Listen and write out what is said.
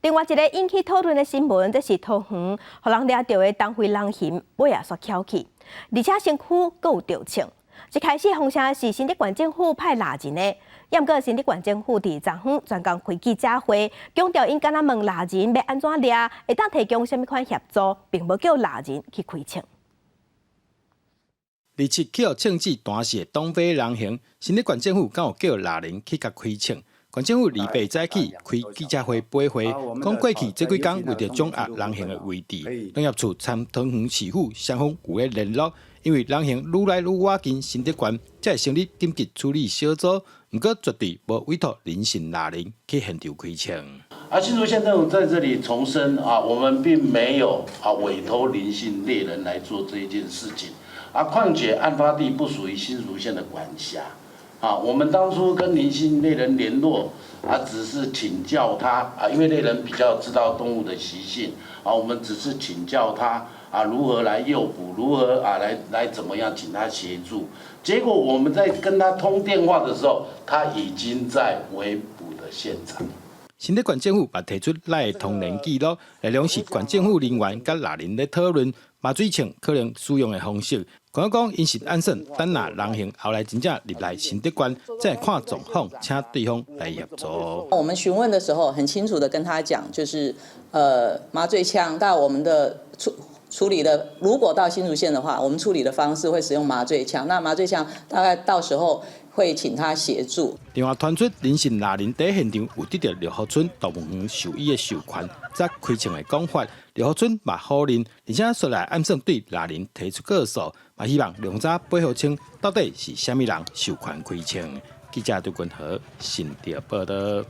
另外一个引起讨论的新闻，这是桃园，互人抓到的东非狼熊尾也煞翘起，而且身躯阁有吊枪。一开始风声是新竹县政府派拉人的，也毋过新竹县政府伫昨昏专工开记者会，强调因敢若问拉人要安怎抓，会当提供甚物款协助，并无叫拉人去开枪。27去互枪支弹死的东非狼熊，新竹县政府敢有叫拉人去甲开枪？县政府2八早起开记者会背会，讲过去这几天为着掌握狼熊的位置，农业处参桃园市府双方有咧联络，因为狼熊愈来愈靠近新竹县，才会成立紧急处理小组。不过绝对无委托人性拉人去现场开枪。新竹县政府在这里重申我们并没有委托林姓猎人来做这一件事情况且案发地不属于新竹县的管辖。我们当初跟林姓猎人联络只是请教他因为猎人比较知道动物的习性我们只是请教他如何来诱捕，如何来怎么样请他协助。结果我们在跟他通电话的时候，他已经在围捕的现场。新竹县政府也提出赖通联记录，内容是县政府人员甲拉人咧讨论麻醉枪可能使用的方式。讲因是按算等那狼熊后来真正入来新竹县，再看状况，请对方来协助。我们询问的时候，很清楚的跟他讲，就是麻醉枪到我们的处理的，如果到新竹县的话，我们处理的方式会使用麻醉枪。那麻醉枪大概到时候会请他协助。电话传出林姓拉人在现场有得到六福村动物园兽医的授权，则开枪的讲法。六福村嘛否认，而且说来暗算对拉人提出告诉，嘛希望两者背后清到底是虾米人授权开枪。记者杜君和新竹报道。